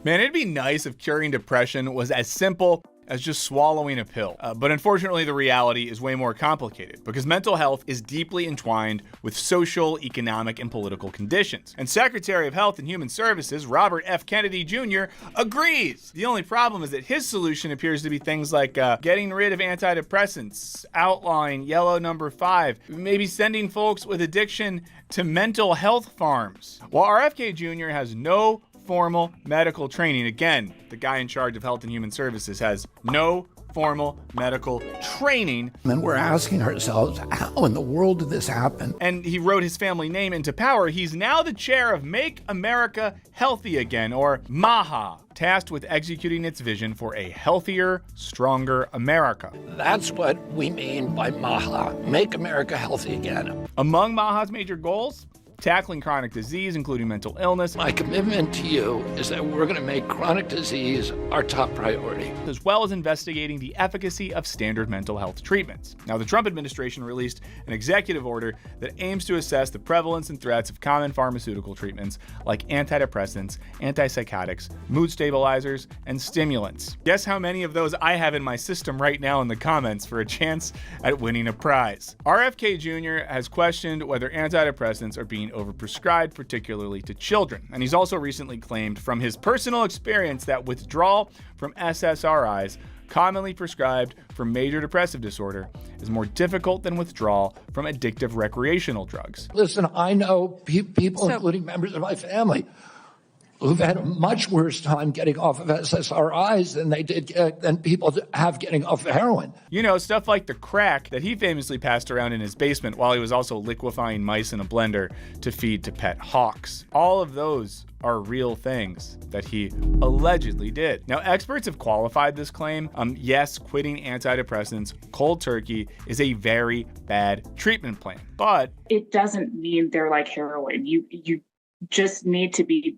Man, it'd be nice if curing depression was as simple as just swallowing a pill. But unfortunately, the reality is way more complicated because mental health is deeply entwined with social, economic, and political conditions. And Secretary of Health and Human Services, Robert F. Kennedy Jr., agrees. The only problem is that his solution appears to be things like getting rid of antidepressants, outlawing yellow number 5, maybe sending folks with addiction to mental health farms. While RFK Jr. has no formal medical training. Again, the guy in charge of Health and Human Services has no formal medical training. And we're asking ourselves, how in the world did this happen? And he wrote his family name into power. He's now the chair of Make America Healthy Again, or MAHA, tasked with executing its vision for a healthier, stronger America. That's what we mean by MAHA, Make America Healthy Again. Among MAHA's major goals, tackling chronic disease, including mental illness. My commitment to you is that we're going to make chronic disease our top priority, as well as investigating the efficacy of standard mental health treatments. Now, the Trump administration released an executive order that aims to assess the prevalence and threats of common pharmaceutical treatments like antidepressants, antipsychotics, mood stabilizers, and stimulants. Guess how many of those I have in my system right now in the comments for a chance at winning a prize. RFK Jr. has questioned whether antidepressants are being overprescribed, particularly to children. And he's also recently claimed from his personal experience that withdrawal from SSRIs, commonly prescribed for major depressive disorder, is more difficult than withdrawal from addictive recreational drugs. Listen, I know people, including members of my family, who've had a much worse time getting off of SSRIs than people have getting off of heroin. You know, stuff like the crack that he famously passed around in his basement while he was also liquefying mice in a blender to feed to pet hawks. All of those are real things that he allegedly did. Now, experts have qualified this claim. Yes, quitting antidepressants cold turkey is a very bad treatment plan, but it doesn't mean they're like heroin. You just need to be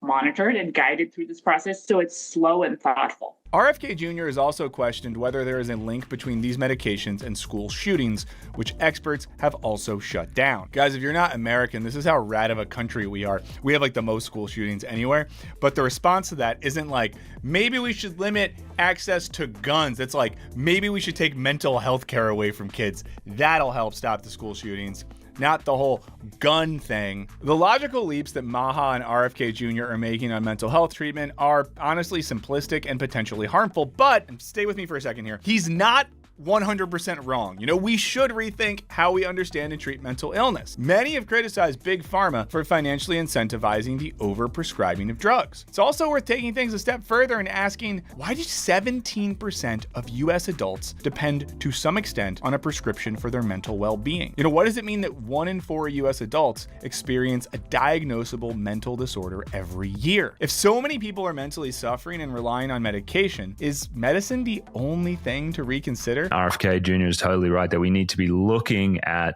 monitored and guided through this process so it's slow and thoughtful. RFK Jr. has also questioned whether there is a link between these medications and school shootings, which experts have also shut down. Guys, if you're not American, this is how rad of a country we are. We have like the most school shootings anywhere, but the response to that isn't like, maybe we should limit access to guns. It's like, maybe we should take mental health care away from kids. That'll help stop the school shootings. Not the whole gun thing. The logical leaps that MAHA and RFK Jr. are making on mental health treatment are honestly simplistic and potentially harmful, but stay with me for a second here. He's not 100% wrong. You know, we should rethink how we understand and treat mental illness. Many have criticized Big Pharma for financially incentivizing the overprescribing of drugs. It's also worth taking things a step further and asking, why do 17% of US adults depend to some extent on a prescription for their mental well-being? You know, what does it mean that 1 in 4 US adults experience a diagnosable mental disorder every year? If so many people are mentally suffering and relying on medication, is medicine the only thing to reconsider? RFK Jr. is totally right that we need to be looking at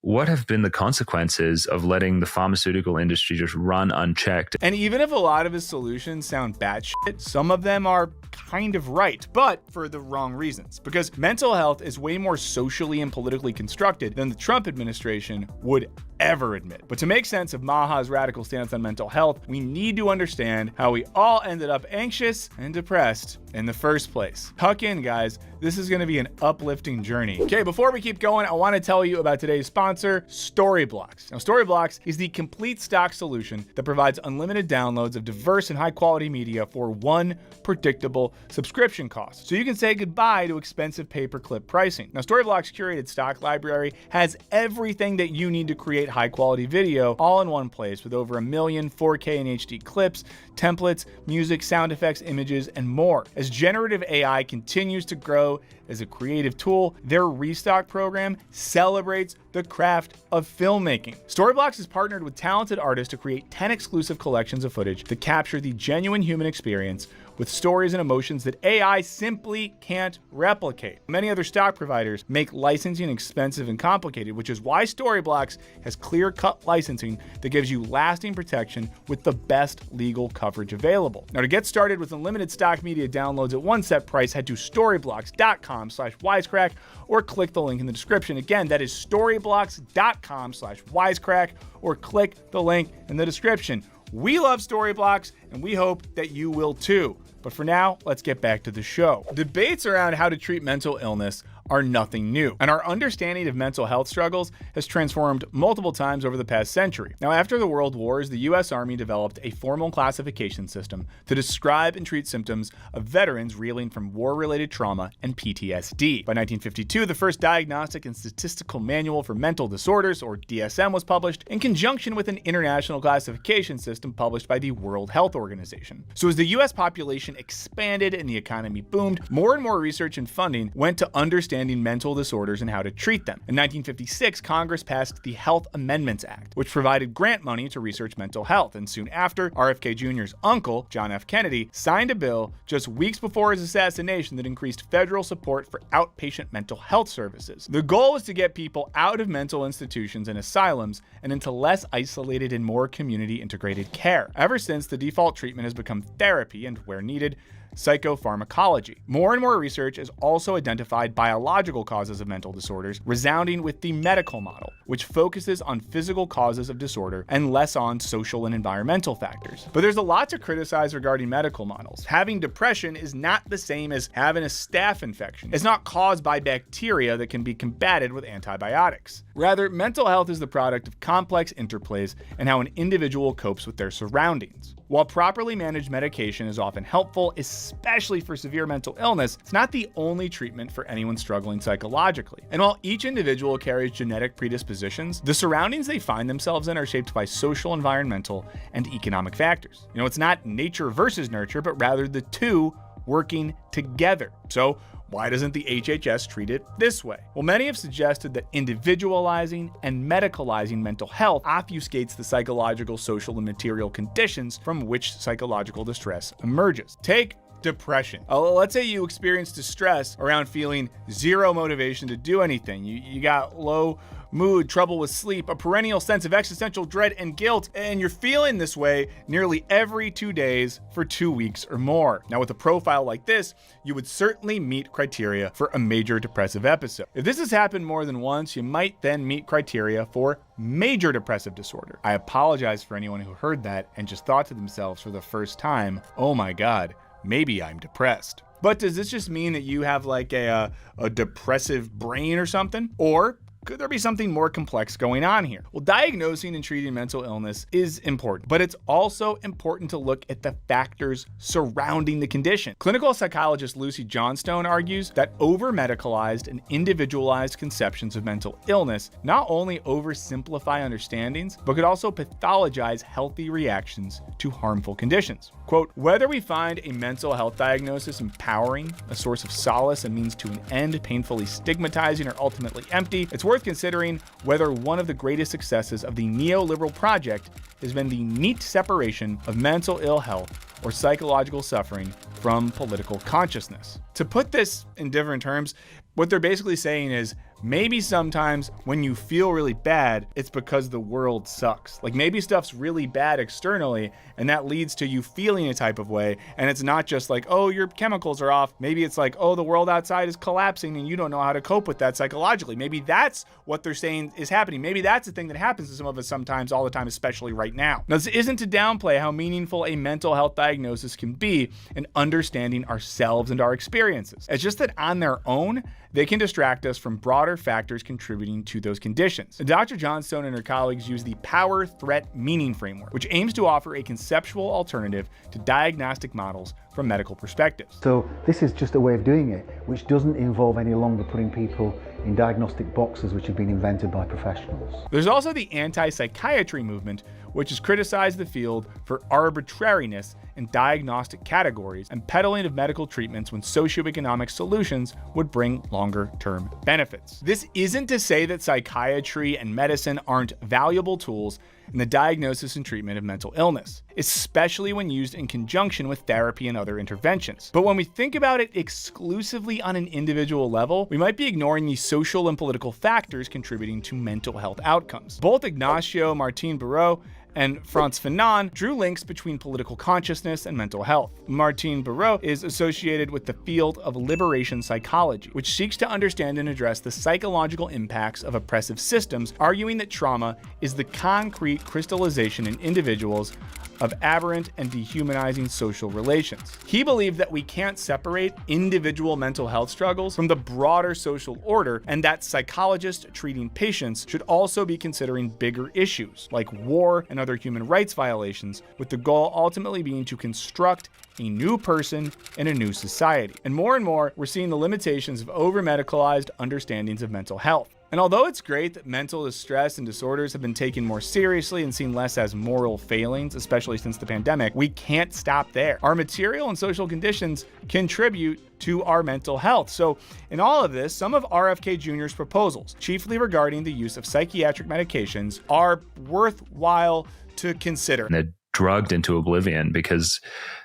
what have been the consequences of letting the pharmaceutical industry just run unchecked. And even if a lot of his solutions sound batshit, some of them are kind of right, but for the wrong reasons. Because mental health is way more socially and politically constructed than the Trump administration would ever admit. But to make sense of MAHA's radical stance on mental health, we need to understand how we all ended up anxious and depressed in the first place. Tuck in, guys. This is going to be an uplifting journey. Okay, before we keep going, I want to tell you about today's sponsor, Storyblocks. Now, Storyblocks is the complete stock solution that provides unlimited downloads of diverse and high-quality media for one predictable subscription cost. So you can say goodbye to expensive pay-per-clip pricing. Now, Storyblocks' curated stock library has everything that you need to create high-quality video all in one place with over 1 million 4K and HD clips, templates, music, sound effects, images, and more. As generative AI continues to grow as a creative tool, their Restock program celebrates the craft of filmmaking. Storyblocks has partnered with talented artists to create 10 exclusive collections of footage that capture the genuine human experience with stories and emotions that AI simply can't replicate. Many other stock providers make licensing expensive and complicated, which is why Storyblocks has clear-cut licensing that gives you lasting protection with the best legal coverage available. Now, to get started with unlimited stock media downloads at one set price, head to storyblocks.com/wisecrack or click the link in the description. Again, that is storyblocks.com/wisecrack or click the link in the description. We love story blocks, and we hope that you will too. But for now, let's get back to the show. Debates around how to treat mental illness are nothing new, and our understanding of mental health struggles has transformed multiple times over the past century. Now, after the World Wars, the U.S. Army developed a formal classification system to describe and treat symptoms of veterans reeling from war-related trauma and PTSD. By 1952, the first Diagnostic and Statistical Manual for Mental Disorders, or DSM, was published in conjunction with an international classification system published by the World Health Organization. So as the U.S. population expanded and the economy boomed, more and more research and funding went to understanding mental disorders and how to treat them. In 1956, Congress passed the Health Amendments Act, which provided grant money to research mental health, and soon after, RFK Jr.'s uncle, John F. Kennedy, signed a bill just weeks before his assassination that increased federal support for outpatient mental health services. The goal was to get people out of mental institutions and asylums and into less isolated and more community-integrated care. Ever since, the default treatment has become therapy and, where needed, psychopharmacology. More and more research has also identified biological causes of mental disorders, resounding with the medical model, which focuses on physical causes of disorder and less on social and environmental factors. But there's a lot to criticize regarding medical models. Having depression is not the same as having a staph infection. It's not caused by bacteria that can be combated with antibiotics. Rather, mental health is the product of complex interplays and how an individual copes with their surroundings. While properly managed medication is often helpful, especially for severe mental illness, it's not the only treatment for anyone struggling psychologically. And while each individual carries genetic predispositions, the surroundings they find themselves in are shaped by social, environmental, and economic factors. It's not nature versus nurture, but rather the two working together. So, why doesn't the HHS treat it this way? Well, many have suggested that individualizing and medicalizing mental health obfuscates the psychological, social, and material conditions from which psychological distress emerges. Take depression. Let's say you experience distress around feeling zero motivation to do anything. You got low mood, trouble with sleep, a perennial sense of existential dread and guilt, and you're feeling this way nearly every 2 days for 2 weeks or more. Now, with a profile like this, you would certainly meet criteria for a major depressive episode. If this has happened more than once, you might then meet criteria for major depressive disorder. I apologize for anyone who heard that and just thought to themselves for the first time, oh my God, maybe I'm depressed. But does this just mean that you have like a depressive brain or something? Or could there be something more complex going on here? Well, diagnosing and treating mental illness is important, but it's also important to look at the factors surrounding the condition. Clinical psychologist Lucy Johnstone argues that over-medicalized and individualized conceptions of mental illness not only oversimplify understandings, but could also pathologize healthy reactions to harmful conditions. Quote, whether we find a mental health diagnosis empowering, a source of solace, a means to an end, painfully stigmatizing, or ultimately empty, it's worth considering whether one of the greatest successes of the neoliberal project has been the neat separation of mental ill health or psychological suffering from political consciousness. To put this in different terms, what they're basically saying is maybe sometimes when you feel really bad, it's because the world sucks. Like maybe stuff's really bad externally and that leads to you feeling a type of way. And it's not just like, oh, your chemicals are off. Maybe it's like, oh, the world outside is collapsing and you don't know how to cope with that psychologically. Maybe that's what they're saying is happening. Maybe that's the thing that happens to some of us sometimes, all the time, especially right now. Now, this isn't to downplay how meaningful a mental health diagnosis can be in understanding ourselves and our experiences. It's just that on their own, they can distract us from broader factors contributing to those conditions. Dr. Johnstone and her colleagues use the Power Threat Meaning Framework, which aims to offer a conceptual alternative to diagnostic models from medical perspectives. So this is just a way of doing it, which doesn't involve any longer putting people in diagnostic boxes which have been invented by professionals. There's also the anti-psychiatry movement, which has criticized the field for arbitrariness in diagnostic categories and peddling of medical treatments when socioeconomic solutions would bring longer-term benefits. This isn't to say that psychiatry and medicine aren't valuable tools in the diagnosis and treatment of mental illness, especially when used in conjunction with therapy and other interventions. But when we think about it exclusively on an individual level, we might be ignoring the social and political factors contributing to mental health outcomes. Both Ignacio Martin Baró And Frantz Fanon drew links between political consciousness and mental health. Martine Barreau is associated with the field of liberation psychology, which seeks to understand and address the psychological impacts of oppressive systems, arguing that trauma is the concrete crystallization in individuals of aberrant and dehumanizing social relations. He believed that we can't separate individual mental health struggles from the broader social order, and that psychologists treating patients should also be considering bigger issues like war and other human rights violations, with the goal ultimately being to construct a new person in a new society. And more, we're seeing the limitations of over-medicalized understandings of mental health. And although it's great that mental distress and disorders have been taken more seriously and seen less as moral failings, especially since the pandemic, we can't stop there. Our material and social conditions contribute to our mental health. So in all of this, some of RFK Jr.'s proposals, chiefly regarding the use of psychiatric medications, are worthwhile to consider. They're drugged into oblivion because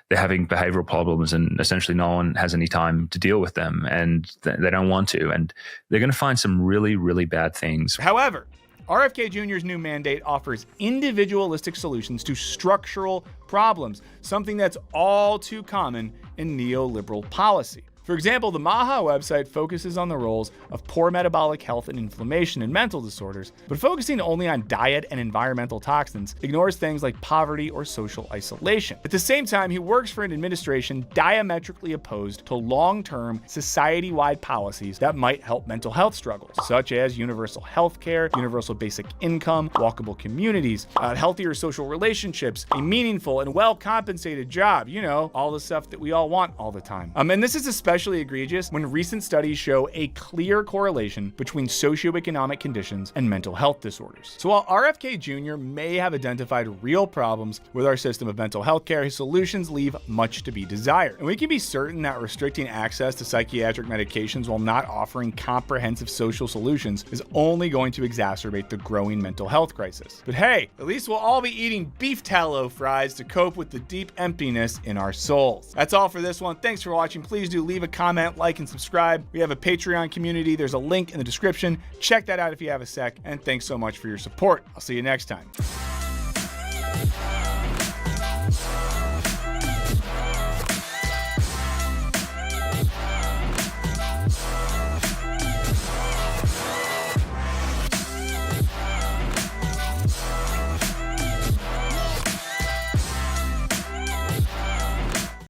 they're having behavioral problems and essentially no one has any time to deal with them, and they don't want to, and they're going to find some really, really bad things. However, RFK Jr.'s new mandate offers individualistic solutions to structural problems, something that's all too common in neoliberal policy. For example, the MAHA website focuses on the roles of poor metabolic health and inflammation in mental disorders, but focusing only on diet and environmental toxins ignores things like poverty or social isolation. At the same time, he works for an administration diametrically opposed to long-term, society-wide policies that might help mental health struggles, such as universal health care, universal basic income, walkable communities, healthier social relationships, a meaningful and well-compensated job, all the stuff that we all want all the time. And this is especially egregious when recent studies show a clear correlation between socioeconomic conditions and mental health disorders. So while RFK Jr. may have identified real problems with our system of mental health care, his solutions leave much to be desired. And we can be certain that restricting access to psychiatric medications while not offering comprehensive social solutions is only going to exacerbate the growing mental health crisis. But hey, at least we'll all be eating beef tallow fries to cope with the deep emptiness in our souls. That's all for this one. Thanks for watching. Please do leave a comment, like, and subscribe. We have a Patreon community. There's a link in the description. Check that out if you have a sec. And thanks so much for your support. I'll see you next time.